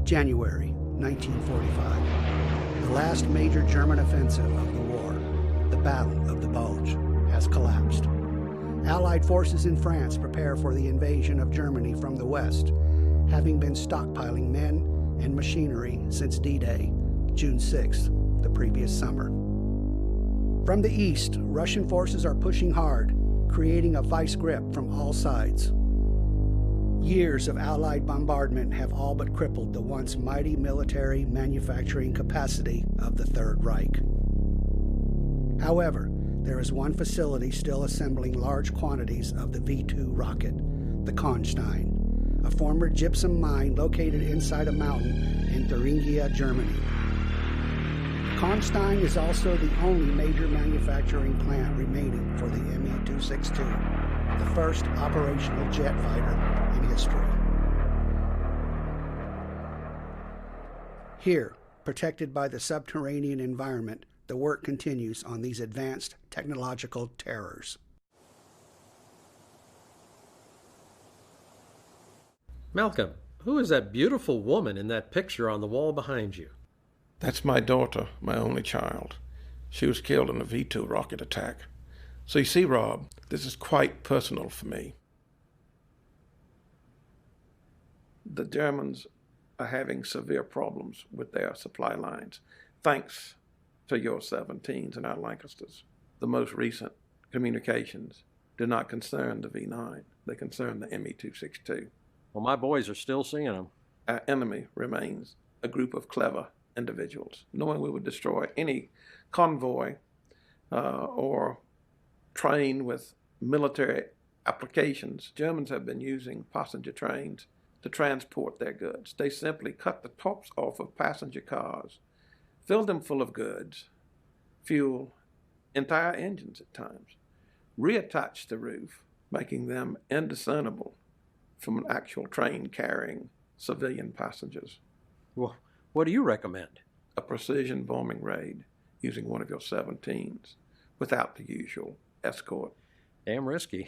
January 1945. The last major German offensive of the war, the Battle of the Bulge, has collapsed. Allied forces in France prepare for the invasion of Germany from the west, having been stockpiling men and machinery since D-Day, June 6th, the previous summer. From the east, Russian forces are pushing hard, creating a vice grip from all sides. Years of Allied bombardment have all but crippled the once mighty military manufacturing capacity of the Third Reich. However, there is one facility still assembling large quantities of the V-2 rocket, the Kornstein, a former gypsum mine located inside a mountain in Thuringia, Germany. Kornstein is also the only major manufacturing plant remaining for the Me-262, the first operational jet fighter in history. Here, protected by the subterranean environment, the work continues on these advanced technological terrors. Malcolm, who is that beautiful woman in that picture on the wall behind you? That's my daughter, my only child. She was killed in a V-2 rocket attack. So you see, Rob, this is quite personal for me. The Germans are having severe problems with their supply lines, thanks to your 17s and our Lancasters. The most recent communications do not concern the V9. They concern the Me-262. Well, my boys are still seeing them. Our enemy remains a group of clever individuals, knowing we would destroy any convoy or train with military applications. Germans have been using passenger trains to transport their goods. They simply cut the tops off of passenger cars, filled them full of goods, fuel, entire engines at times, reattached the roof, making them indiscernible from an actual train carrying civilian passengers. Well, what do you recommend? A precision bombing raid using one of your 17s without the usual escort. Damn risky.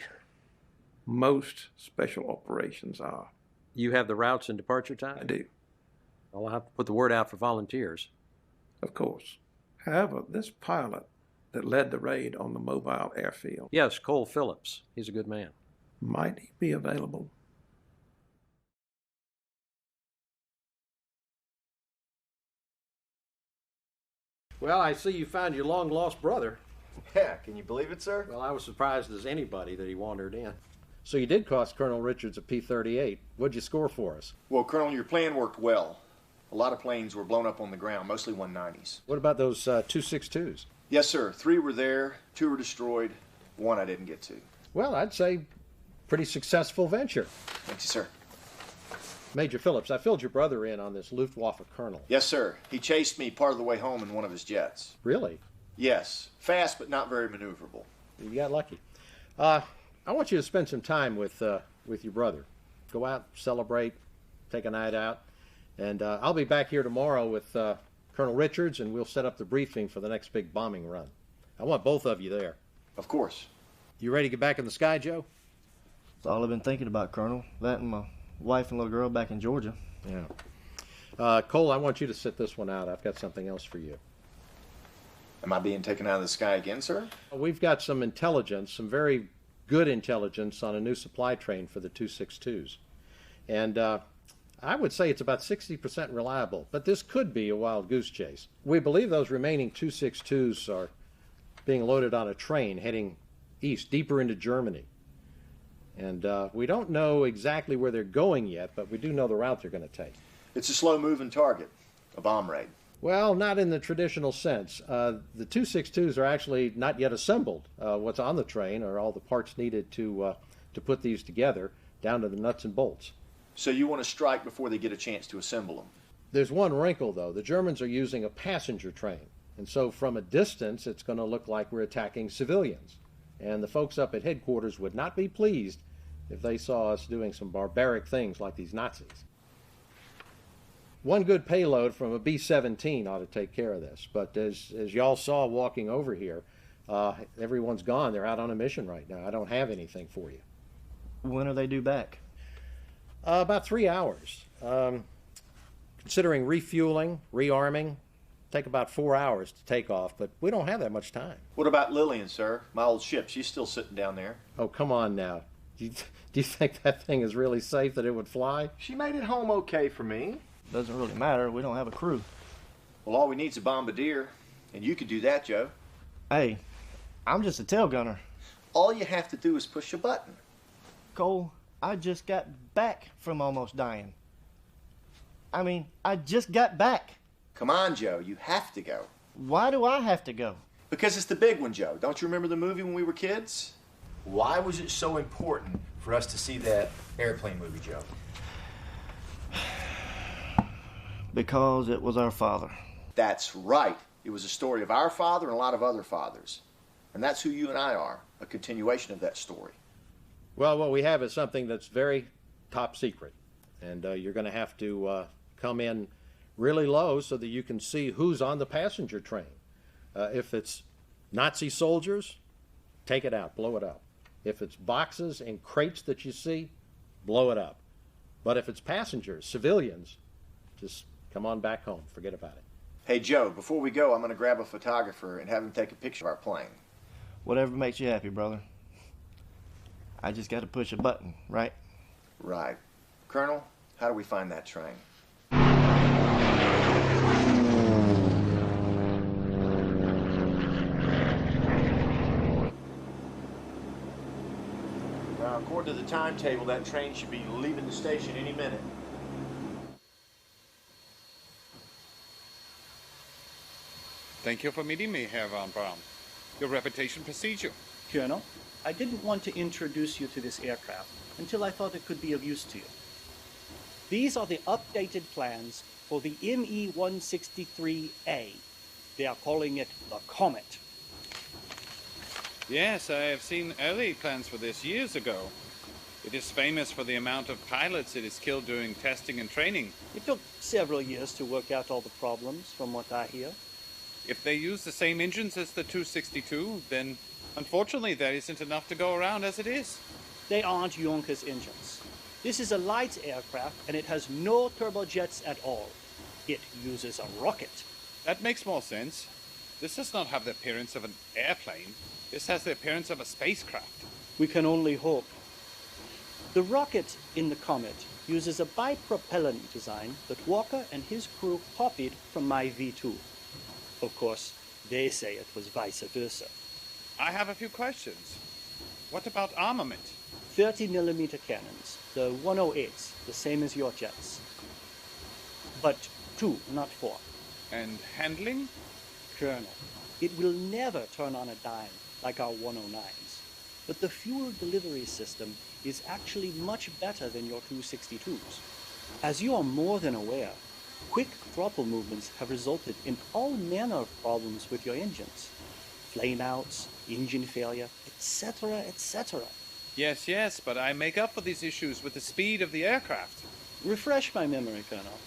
Most special operations are. You have the routes and departure time? I do. Well, I'll have to put the word out for volunteers. Of course. However, this pilot that led the raid on the mobile airfield. Yes, Cole Phillips. He's a good man. Might he be available? Well, I see you found your long-lost brother. Yeah, can you believe it, sir? Well, I was surprised as anybody that he wandered in. So you did cost Colonel Richards a P-38. What'd you score for us? Well, Colonel, your plan worked well. A lot of planes were blown up on the ground, mostly 190s. What about those 262s? Yes, sir. 3 were there, 2 were destroyed, 1 I didn't get to. Well, I'd say pretty successful venture. Thank you, sir. Major Phillips, I filled your brother in on this Luftwaffe colonel. Yes, sir. He chased me part of the way home in one of his jets. Really? Yes. Fast, but not very maneuverable. You got lucky. I want you to spend some time with your brother. Go out, celebrate, take a night out. And I'll be back here tomorrow with Colonel Richards, and we'll set up the briefing for the next big bombing run. I want both of you there. Of course. You ready to get back in the sky, Joe? That's all I've been thinking about, Colonel. That and my wife and little girl back in Georgia. Yeah. Cole, I want you to sit this one out. I've got something else for you. Am I being taken out of the sky again, sir? We've got some intelligence, some very good intelligence on a new supply train for the 262s. And I would say it's about 60% reliable, but this could be a wild goose chase. We believe those remaining 262s are being loaded on a train heading east, deeper into Germany. And we don't know exactly where they're going yet, but we do know the route they're going to take. It's a slow-moving target, a bomb raid. Well, not in the traditional sense. The 262s are actually not yet assembled. What's on the train are all the parts needed to put these together, down to the nuts and bolts. So you want to strike before they get a chance to assemble them? There's one wrinkle, though. The Germans are using a passenger train. And so from a distance, it's going to look like we're attacking civilians. And the folks up at headquarters would not be pleased if they saw us doing some barbaric things like these Nazis. One good payload from a B-17 ought to take care of this. But as y'all saw walking over here, everyone's gone. They're out on a mission right now. I don't have anything for you. When are they due back? About 3 hours. Considering refueling, rearming, take about 4 hours to take off, but we don't have that much time. What about Lillian, sir? My old ship. She's still sitting down there. Oh, come on now. Do you think that thing is really safe, that it would fly? She made it home okay for me. Doesn't really matter. We don't have a crew. Well, all we need is a bombardier, and you could do that, Joe. Hey, I'm just a tail gunner. All you have to do is push a button. Cole, I just got back from almost dying. I mean, I just got back. Come on, Joe. You have to go. Why do I have to go? Because it's the big one, Joe. Don't you remember the movie when we were kids? Why was it so important for us to see that airplane movie, Joe? Because it was our father. That's right. It was a story of our father and a lot of other fathers. And that's who you and I are, a continuation of that story. Well, what we have is something that's very top secret. And you're going to have to come in really low so that you can see who's on the passenger train. If it's Nazi soldiers, take it out, blow it up. If it's boxes and crates that you see, blow it up. But if it's passengers, civilians, just come on back home. Forget about it. Hey, Joe, before we go, I'm going to grab a photographer and have him take a picture of our plane. Whatever makes you happy, brother. I just got to push a button, right? Right. Colonel, how do we find that train? Now, according to the timetable, that train should be leaving the station any minute. Thank you for meeting me, Herr von Braun. Your reputation precedes you. Colonel, I didn't want to introduce you to this aircraft until I thought it could be of use to you. These are the updated plans for the ME-163A. They are calling it the Comet. Yes, I have seen early plans for this years ago. It is famous for the amount of pilots it has killed during testing and training. It took several years to work out all the problems, from what I hear. If they use the same engines as the 262, then unfortunately there isn't enough to go around as it is. They aren't Junkers engines. This is a light aircraft, and it has no turbojets at all. It uses a rocket. That makes more sense. This does not have the appearance of an airplane. This has the appearance of a spacecraft. We can only hope. The rocket in the Comet uses a bipropellant design that Walker and his crew copied from my V2. Of course, they say it was vice versa. I have a few questions. What about armament? 30mm cannons, the 108s, the same as your jets. But 2, not 4. And handling? Colonel, it will never turn on a dime like our 109s. But the fuel delivery system is actually much better than your 262s. As you are more than aware, quick throttle movements have resulted in all manner of problems with your engines. Flameouts, engine failure, etc., etc. Yes, but I make up for these issues with the speed of the aircraft. Refresh my memory, Colonel.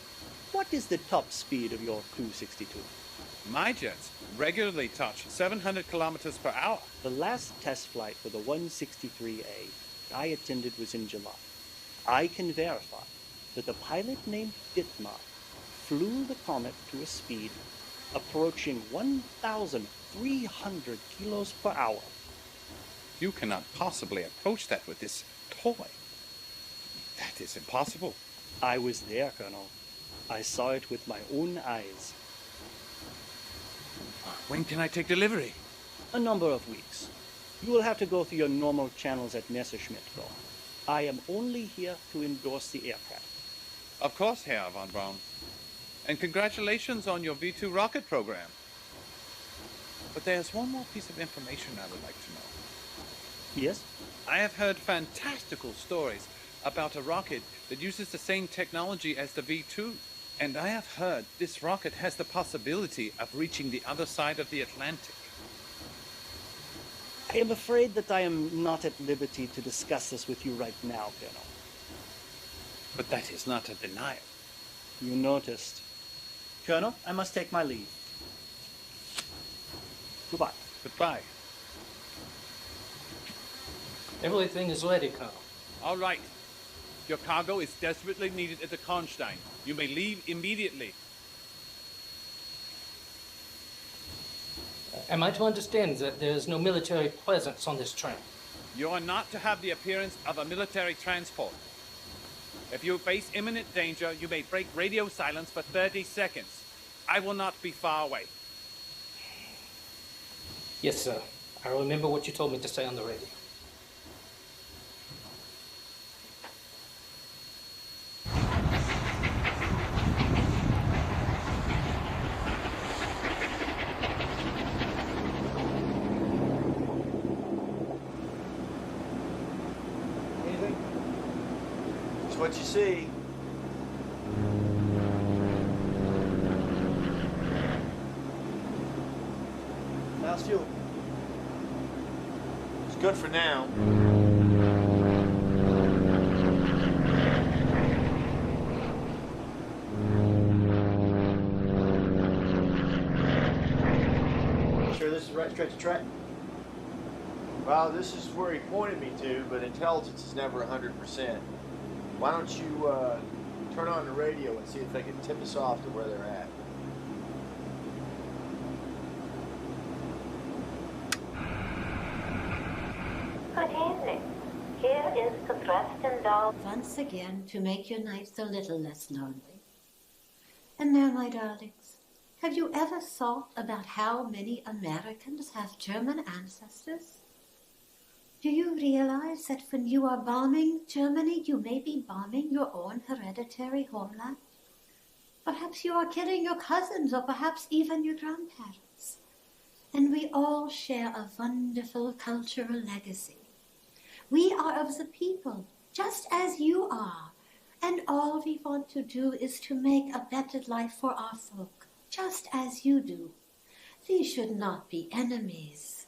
What is the top speed of your 262? My jets regularly touch 700 kilometers per hour. The last test flight for the 163A I attended was in July. I can verify that the pilot named Dittmar flew the Comet to a speed approaching 1,300 kilos per hour. You cannot possibly approach that with this toy. That is impossible. I was there, Colonel. I saw it with my own eyes. When can I take delivery? A number of weeks. You will have to go through your normal channels at Messerschmidt, though. I am only here to endorse the aircraft. Of course, Herr von Braun. And congratulations on your V2 rocket program. But there's one more piece of information I would like to know. Yes? I have heard fantastical stories about a rocket that uses the same technology as the V2. And I have heard this rocket has the possibility of reaching the other side of the Atlantic. I am afraid that I am not at liberty to discuss this with you right now, Colonel. But that is not a denial. You noticed. Colonel, I must take my leave. Goodbye. Goodbye. Everything is ready, Colonel. All right. Your cargo is desperately needed at the Karnstein. You may leave immediately. Am I to understand that there is no military presence on this train? You are not to have the appearance of a military transport. If you face imminent danger, you may break radio silence for 30 seconds. I will not be far away. Yes, sir. I remember what you told me to say on the radio. Anything? It's what you see. How's fuel? It's good for now. Sure this is the right stretch of track? Well, this is where he pointed me to, but intelligence is never 100%. Why don't you turn on the radio and see if they can tip us off to where they're at? Good evening. Here is the Dresden doll. Once again, to make your nights a little less lonely. And now, my darlings, have you ever thought about how many Americans have German ancestors? Do you realize that when you are bombing Germany, you may be bombing your own hereditary homeland? Perhaps you are killing your cousins or perhaps even your grandparents. And we all share a wonderful cultural legacy. We are of the people, just as you are. And all we want to do is to make a better life for our folk, just as you do. We should not be enemies.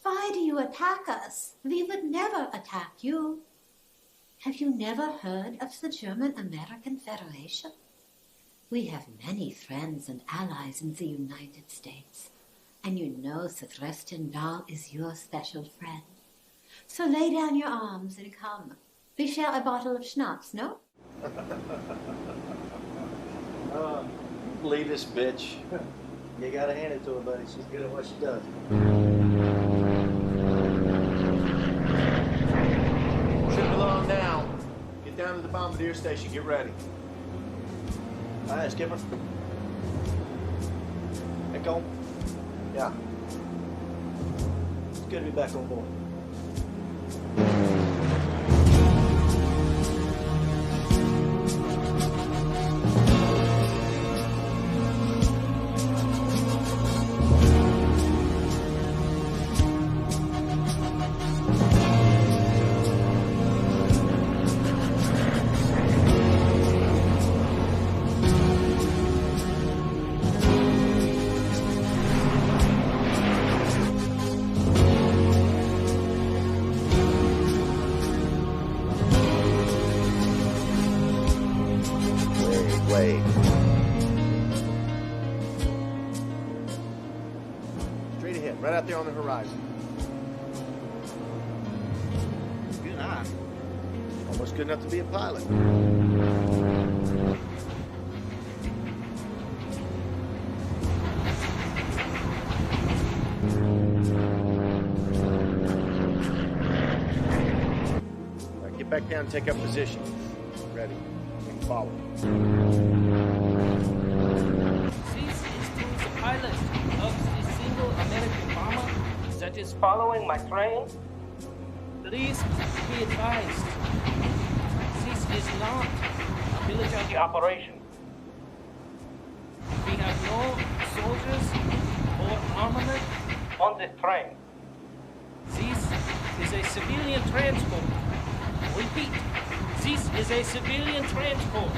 Why do you attack us? We would never attack you. Have you never heard of the German-American Federation? We have many friends and allies in the United States. And you know that Dresden doll is your special friend. So lay down your arms and come. We share a bottle of schnapps, no? Believe this bitch. You gotta hand it to her, buddy. She's good at what she does. Trip along now. Get down to the bombardier station. Get ready. All right, Skipper. Echo. Yeah. It's good to be back on board. Straight ahead, right out there on the horizon. Good eye. Almost good enough to be a pilot. All right, get back down and take up position. Ready. We can follow. This is to the pilot of the single American bomber that is following my train. Please be advised, this is not a military operation. We have no soldiers or armament on the train. This is a civilian transport. Repeat, this is a civilian transport.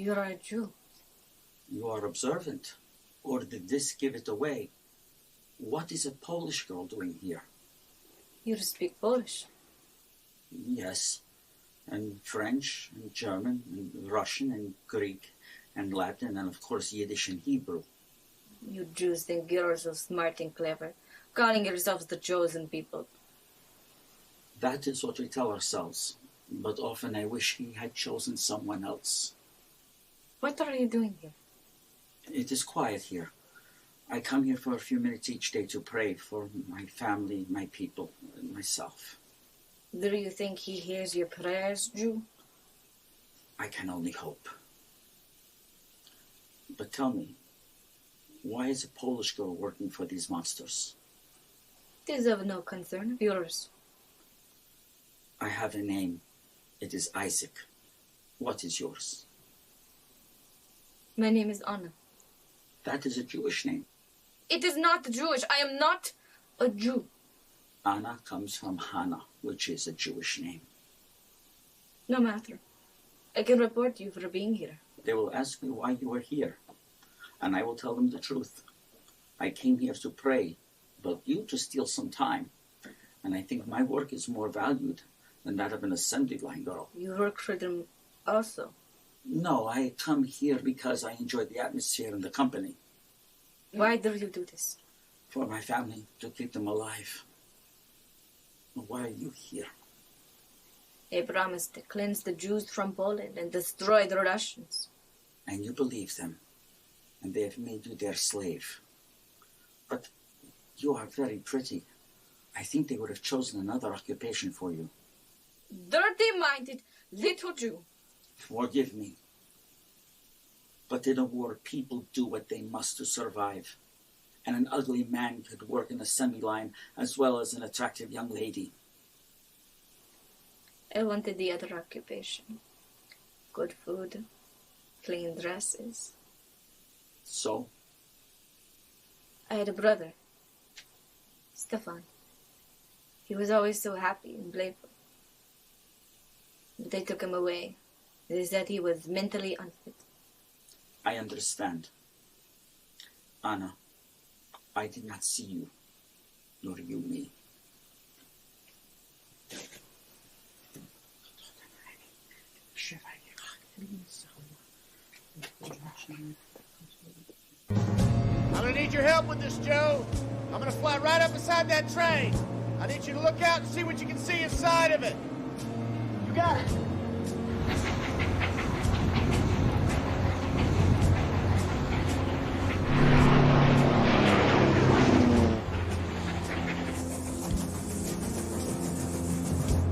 You're a Jew. You are observant. Or did this give it away? What is a Polish girl doing here? You speak Polish. Yes, and French, and German, and Russian, and Greek, and Latin, and of course Yiddish and Hebrew. You Jews think you're so smart and clever, calling yourselves the chosen people. That is what we tell ourselves, but often I wish he had chosen someone else. What are you doing here? It is quiet here. I come here for a few minutes each day to pray for my family, my people, and myself. Do you think he hears your prayers, Jew? I can only hope. But tell me, why is a Polish girl working for these monsters? It is of no concern of yours. I have a name. It is Isaac. What is yours? My name is Anna. That is a Jewish name. It is not Jewish. I am not a Jew. Anna comes from Hannah, which is a Jewish name. No matter. I can report you for being here. They will ask me why you are here, and I will tell them the truth. I came here to pray, but you to steal some time, and I think my work is more valued than that of an assembly line girl. You work for them also. No, I come here because I enjoy the atmosphere and the company. Why do you do this? For my family, to keep them alive. Why are you here? They promised to cleanse the Jews from Poland and destroy the Russians. And you believe them, and they have made you their slave. But you are very pretty. I think they would have chosen another occupation for you. Dirty-minded little Jew. Forgive me. But in a war, people do what they must to survive. And an ugly man could work in a semi-line as well as an attractive young lady. I wanted the other occupation. Good food, clean dresses. So? I had a brother, Stefan. He was always so happy and playful. But they took him away. They said he was mentally unfit. I understand. Anna, I did not see you, nor you me. I'm gonna need your help with this, Joe. I'm gonna fly right up beside that train. I need you to look out and see what you can see inside of it. You got it.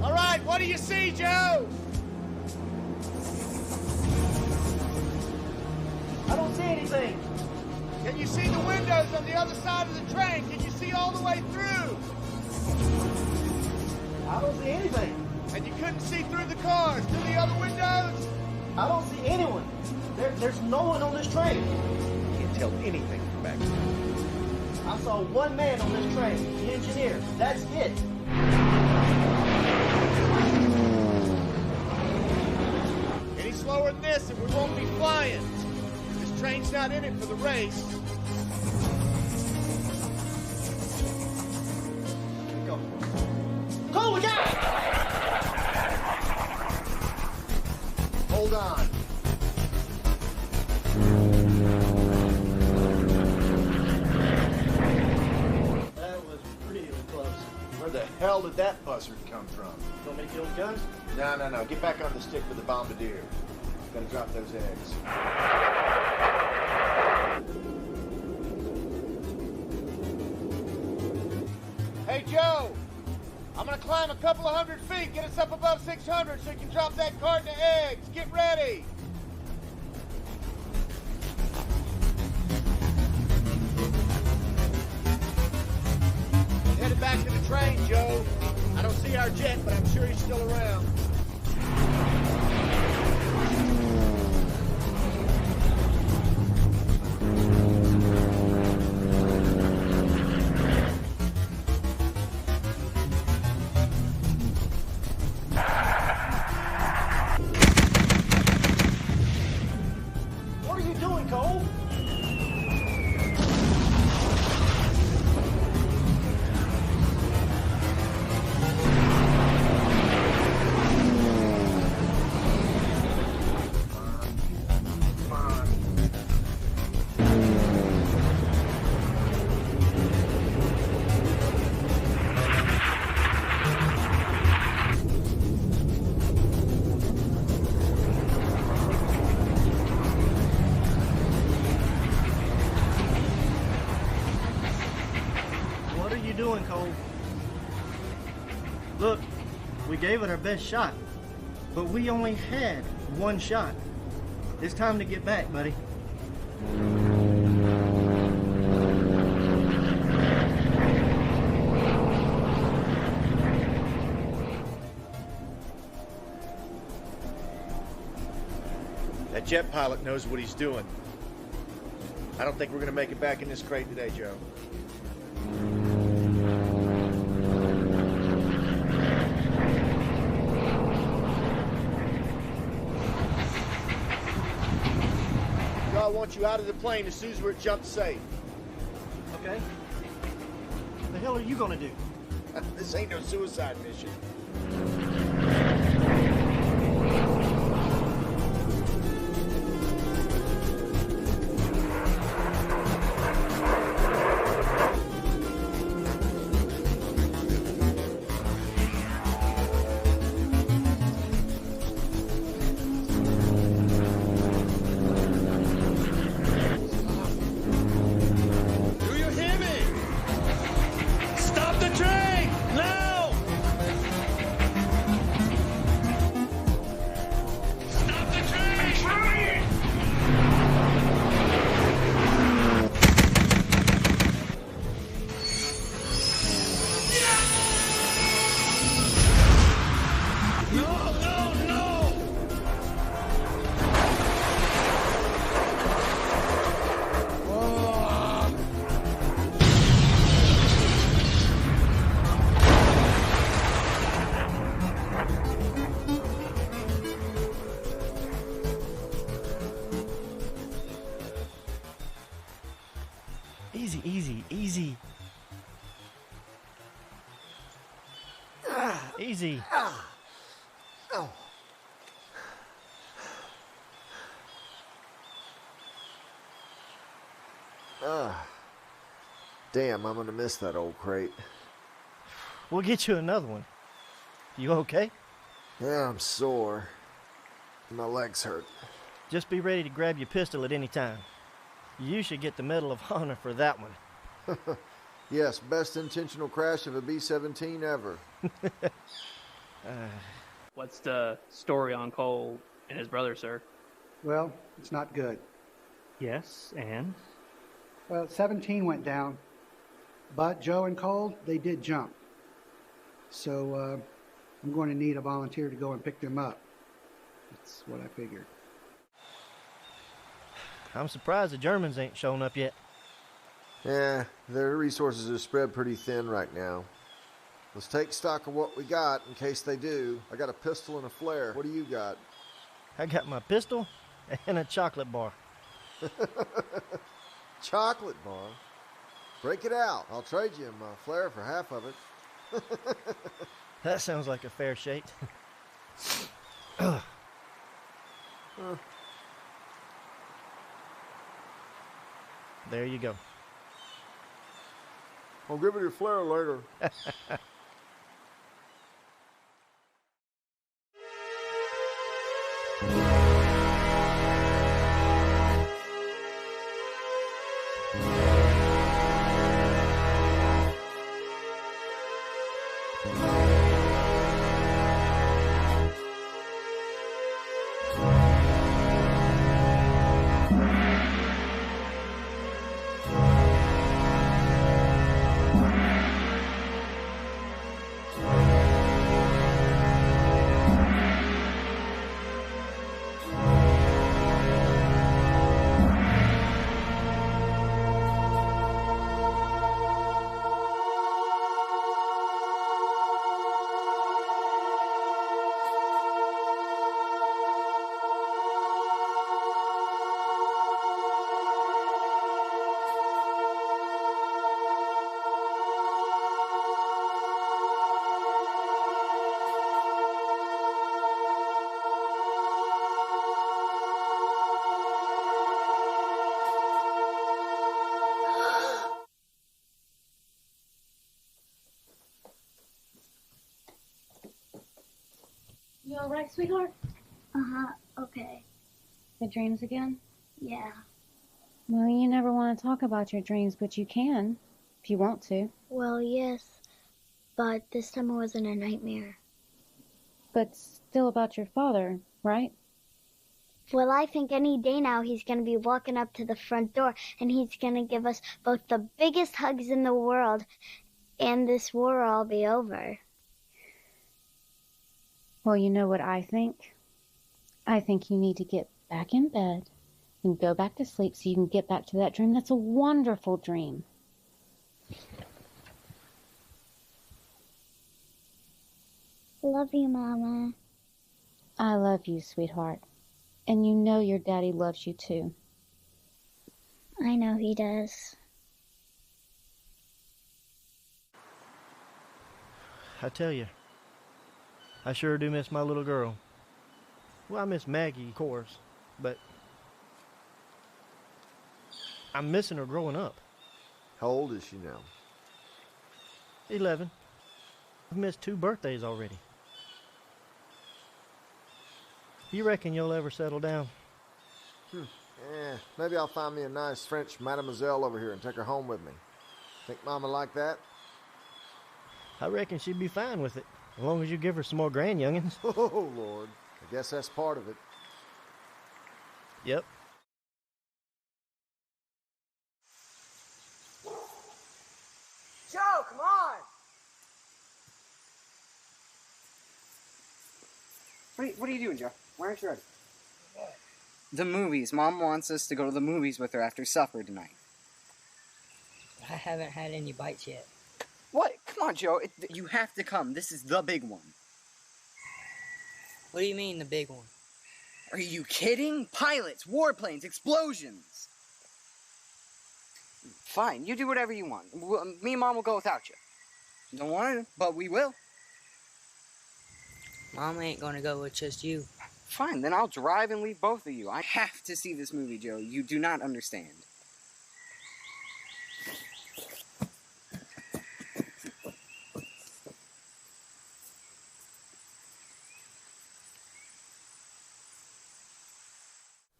All right, what do you see, Joe? I don't see anything. Can you see the windows on the other side of the train? Can you see all the way through? I don't see anything. And you couldn't see through the cars, through the other windows? I don't see anyone. There's no one on this train. Can't tell anything from back there. I saw one man on this train, the engineer. That's it. Any slower than this and we won't be flying. This train's not in it for the race. Go. Go, look out! Hold on. That was really close. Where the hell did that buzzard come from? Want me to kill the guns? No. Get back on the stick with the bombardier. Gotta drop those eggs. Hey, Joe! I'm gonna climb a couple of 100 feet, get us up above 600 so you can drop that carton of eggs. Get ready! Headed back to the train, Joe. I don't see our jet, but I'm sure he's still around. Look, we gave it our best shot, but we only had one shot. It's time to get back, buddy. That jet pilot knows what he's doing. I don't think we're gonna make it back in this crate today, Joe. I want you out of the plane as soon as we're jumped safe. Okay. What the hell are you gonna do? This ain't no suicide mission. Easy, easy, easy. Easy. Damn, I'm gonna miss that old crate. We'll get you another one. You okay? Yeah, I'm sore. My legs hurt. Just be ready to grab your pistol at any time. You should get the Medal of Honor for that one. Yes, best intentional crash of a B-17 ever. What's the story on Cole and his brother, sir? Well, it's not good. Yes, and? Well, 17 went down, but Joe and Cole, they did jump. So I'm going to need a volunteer to go and pick them up. That's what I figured. I'm surprised the Germans ain't shown up yet. Yeah, their resources are spread pretty thin right now. Let's take stock of what we got in case they do. I got a pistol and a flare. What do you got? I got my pistol and a chocolate bar. Chocolate bar? Break it out. I'll trade you my flare for half of it. That sounds like a fair shake. There you go. I'll give you your flare later. You all right, sweetheart? Uh-huh, okay. Good dreams again? Yeah. Well, you never want to talk about your dreams, but you can, if you want to. Well, yes, but this time it wasn't a nightmare. But still about your father, right? Well, I think any day now he's going to be walking up to the front door, and he's going to give us both the biggest hugs in the world, and this war will all be over. Well, you know what I think? I think you need to get back in bed and go back to sleep so you can get back to that dream. That's a wonderful dream. Love you, Mama. I love you, sweetheart. And you know your daddy loves you too. I know he does. I tell you, I sure do miss my little girl. Well, I miss Maggie, of course, but I'm missing her growing up. How old is she now? 11. I've missed 2 birthdays already. You reckon you'll ever settle down? Maybe I'll find me a nice French mademoiselle over here and take her home with me. Think Mama like that? I reckon she'd be fine with it, as long as you give her some more grandyoungins. Oh, Lord. I guess that's part of it. Yep. Joe, come on! What are you doing, Joe? Why aren't you ready? The movies. Mom wants us to go to the movies with her after supper tonight. I haven't had any bites yet. What? Come on, Joe. You have to come. This is the big one. What do you mean, the big one? Are you kidding? Pilots, warplanes, explosions. Fine, you do whatever you want. Me and Mom will go without you. Don't want to, but we will. Mom ain't gonna go with just you. Fine, then I'll drive and leave both of you. I have to see this movie, Joe. You do not understand.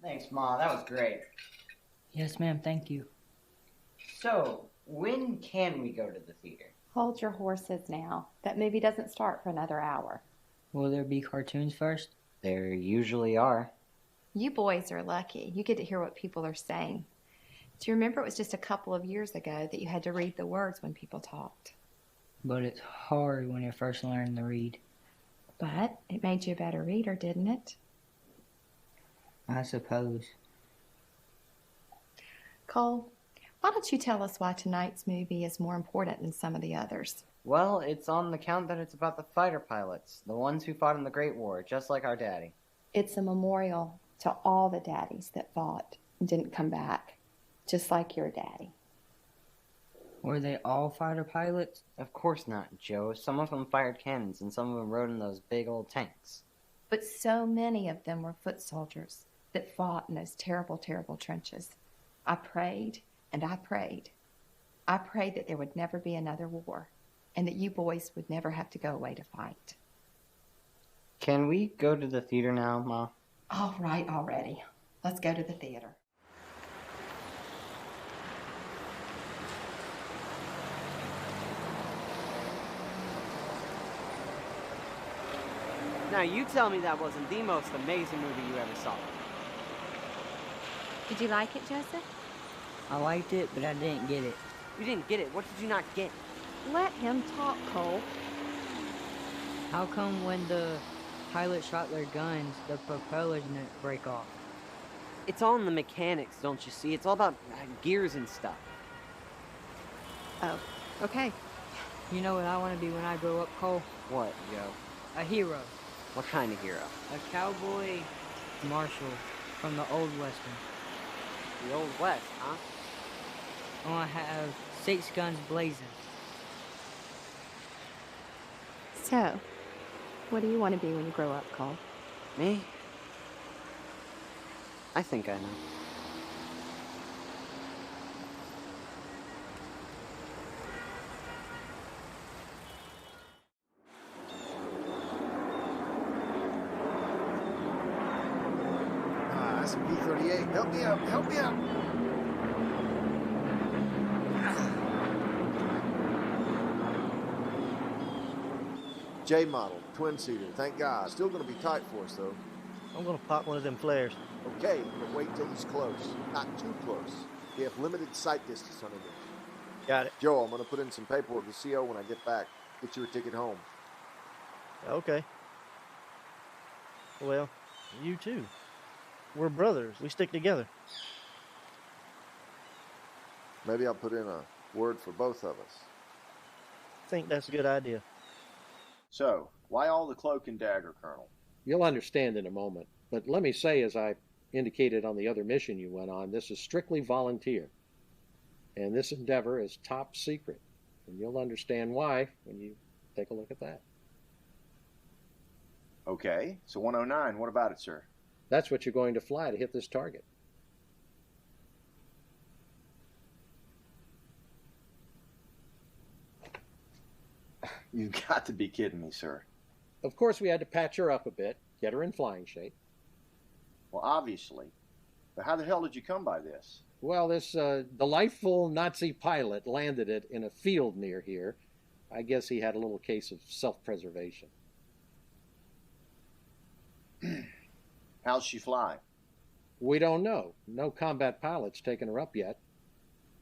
Thanks, Ma. That was great. Yes, ma'am, thank you. So, when can we go to the theater? Hold your horses now. That movie doesn't start for another hour. Will there be cartoons first? There usually are. You boys are lucky. You get to hear what people are saying. Do you remember it was just a couple of years ago that you had to read the words when people talked? But it's hard when you're first learning to read. But it made you a better reader, didn't it? I suppose. Cole, why don't you tell us why tonight's movie is more important than some of the others? Well, it's on the count that it's about the fighter pilots, the ones who fought in the Great War, just like our daddy. It's a memorial to all the daddies that fought and didn't come back, just like your daddy. Were they all fighter pilots? Of course not, Joe. Some of them fired cannons and some of them rode in those big old tanks. But so many of them were foot soldiers that fought in those terrible, terrible trenches. I prayed and I prayed. I prayed that there would never be another war and that you boys would never have to go away to fight. Can we go to the theater now, Ma? All right, already. Let's go to the theater. Now, you tell me that wasn't the most amazing movie you ever saw. Did you like it, Joseph? I liked it, but I didn't get it. You didn't get it. What did you not get? Let him talk, Cole. How come when the pilots shot their guns, the propellers didn't break off? It's all in the mechanics, don't you see? It's all about gears and stuff. Oh, okay. You know what I want to be when I grow up, Cole? What, Joe? A hero. What kind of hero? A cowboy marshal from the Old Western. The Old West, huh? I want to have 6 guns blazing. So, what do you want to be when you grow up, Cole? Me? I think I know. That's a B-38. Help me out. Help me out. J model, twin-seater, thank God. Still gonna be tight for us, though. I'm gonna pop one of them flares. Okay, but wait till he's close. Not too close. We have limited sight distance on him. Got it. Joe, I'm gonna put in some paperwork with CO when I get back. Get you a ticket home. Okay. Well, you too. We're brothers. We stick together. Maybe I'll put in a word for both of us. I think that's a good idea. So, why all the cloak and dagger, Colonel? You'll understand in a moment, but let me say, as I indicated on the other mission you went on, this is strictly volunteer. And this endeavor is top secret. And you'll understand why when you take a look at that. Okay, so 109, what about it, sir? That's what you're going to fly to hit this target. You've got to be kidding me, sir. Of course, we had to patch her up a bit, get her in flying shape. Well, obviously. But how the hell did you come by this? Well, this delightful Nazi pilot landed it in a field near here. I guess he had a little case of self-preservation. How's she fly? We don't know. No combat pilot's taken her up yet.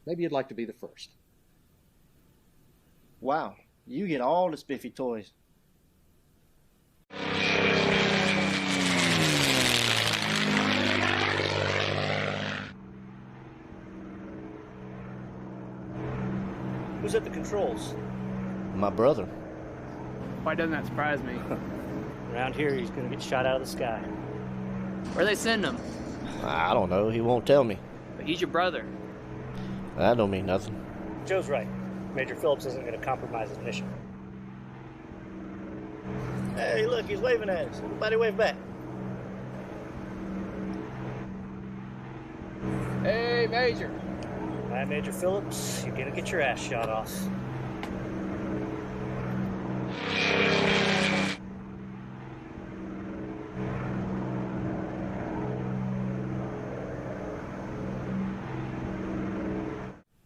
Maybe you'd like to be the first. Wow, you get all the spiffy toys. Who's at the controls? My brother. Why doesn't that surprise me? Around here, he's gonna get shot out of the sky. Where they send him? I don't know. He won't tell me. But he's your brother. That don't mean nothing. Joe's right. Major Phillips isn't gonna compromise his mission. Hey, look, he's waving at us. Everybody wave back. Hey, Major. All right, Major Phillips, you're gonna get your ass shot off.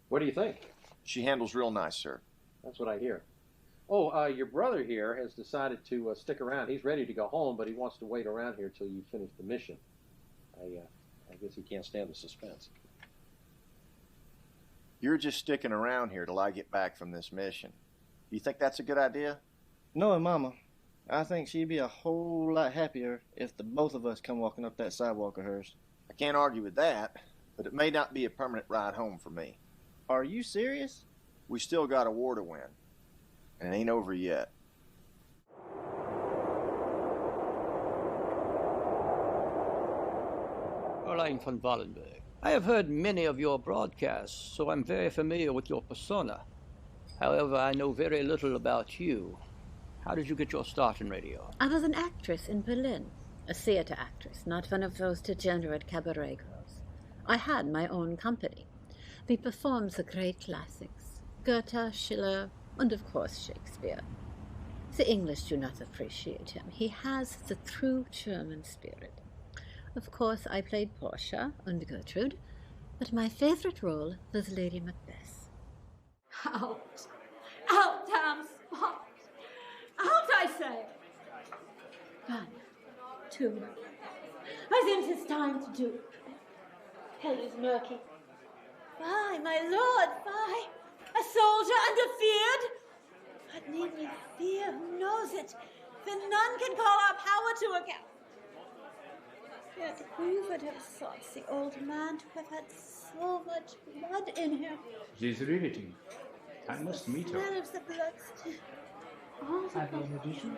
What do you think? She handles real nice, sir. That's what I hear. Oh, your brother here has decided to stick around. He's ready to go home, but he wants to wait around here till you finish the mission. I guess he can't stand the suspense. You're just sticking around here till I get back from this mission. Do you think that's a good idea? Knowing Mama, I think she'd be a whole lot happier if the both of us come walking up that sidewalk of hers. I can't argue with that, but it may not be a permanent ride home for me. Are you serious? We still got a war to win, and it ain't over yet. Fräulein von Wallenberg, I have heard many of your broadcasts, so I'm very familiar with your persona. However, I know very little about you. How did you get your start in radio? I was an actress in Berlin. A theater actress, not one of those degenerate cabaret girls. I had my own company. We performed the great classics, Goethe, Schiller, and of course Shakespeare. The English do not appreciate him. He has the true German spirit. Of course, I played Portia and Gertrude, but my favorite role was Lady Macbeth. Out! Out, damn spot! Out, I say! 1, 2. I think it's time to do it. Hell is murky. Why, my lord, why? A soldier undefeared? What need we fear? Who knows it? Then none can call our power to account. Yet who would have thought the old man to have had so much blood in him? She's riveting. I must meet her. Smell of the blood still. All the Have you an addition?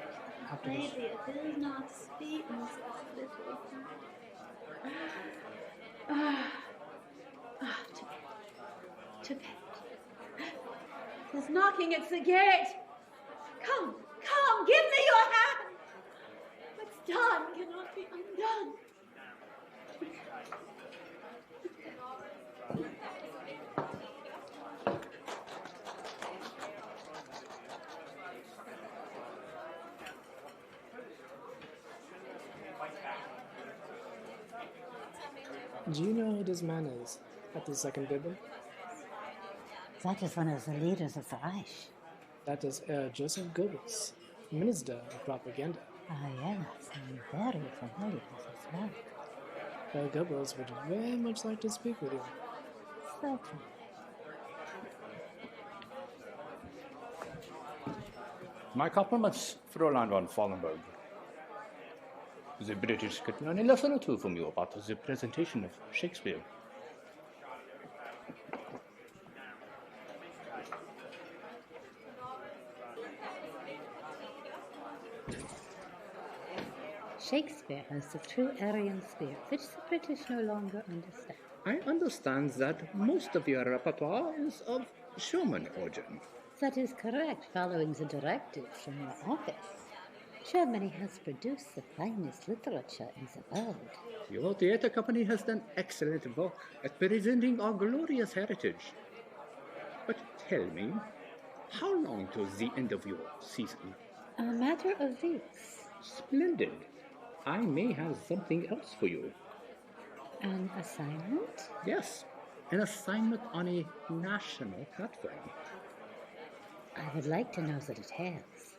Maybe it will not sweeten this little thing. To bed. To bed. There's knocking at the gate. Come, come, give me your hand. What's done cannot be undone. Do you know who this man is at the second Bible? That is one of the leaders of the Reich. That is Joseph Goebbels. Minister of Propaganda. Ah, yes, I'm very familiar with his work. Herr Goebbels would very much like to speak with you. Certainly. My compliments, Fräulein von Fallenberg. The British could learn a lesson or two from you about the presentation of Shakespeare. Shakespeare has the true Aryan spirit, which the British no longer understand. I understand that most of your repertoire is of German origin. That is correct, following the directive from your office. Germany has produced the finest literature in the world. Your theatre company has done excellent work at presenting our glorious heritage. But tell me, how long till the end of your season? A matter of weeks. Splendid. I may have something else for you. An assignment? Yes, an assignment on a national platform. I would like to know the details.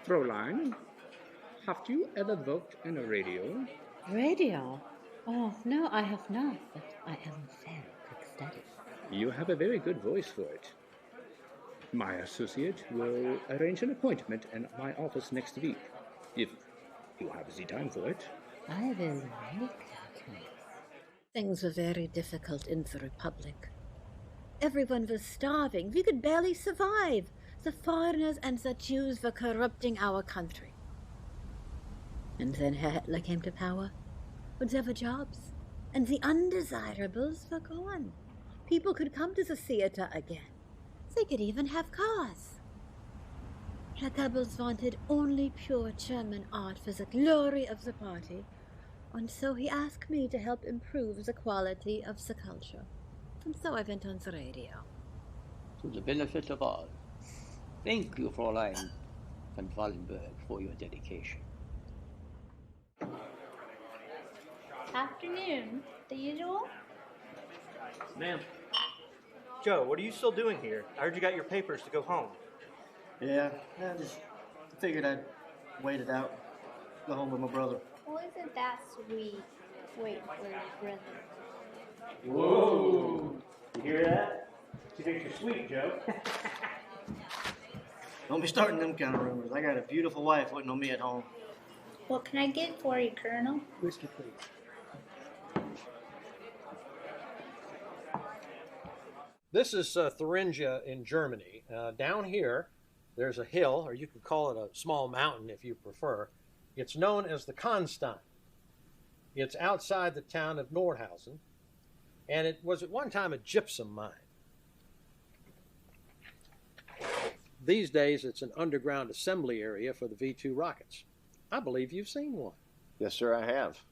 Fräulein, have you ever worked in a radio? Radio? Oh, no, I have not, but I am a very quick study. You have a very good voice for it. My associate will arrange an appointment in my office next week, if you have the time for it. I will make that. Things were very difficult in the Republic. Everyone was starving. We could barely survive. The foreigners and the Jews were corrupting our country. And then Hitler came to power. But there were jobs. And the undesirables were gone. People could come to the theater again. They could even have cars. Herr Goebbels wanted only pure German art for the glory of the party. And so he asked me to help improve the quality of the culture. And so I went on the radio. To the benefit of all. Thank you, Fräulein von Wallenberg, for your dedication. Afternoon. The usual? Ma'am. Joe, what are you still doing here? I heard you got your papers to go home. Yeah, I just figured I'd wait it out. Go home with my brother. Well, isn't that sweet? Wait for your brother. Whoa! You hear that? She thinks you're sweet, Joe. Don't be starting them kind of rumors. I got a beautiful wife waiting on me at home. What can I get for you, Colonel? Whiskey, please. This is Thuringia in Germany. Down here, there's a hill, or you could call it a small mountain if you prefer. It's known as the Konstein. It's outside the town of Nordhausen, and it was at one time a gypsum mine. These days, it's an underground assembly area for the V-2 rockets. I believe you've seen one. Yes, sir, I have.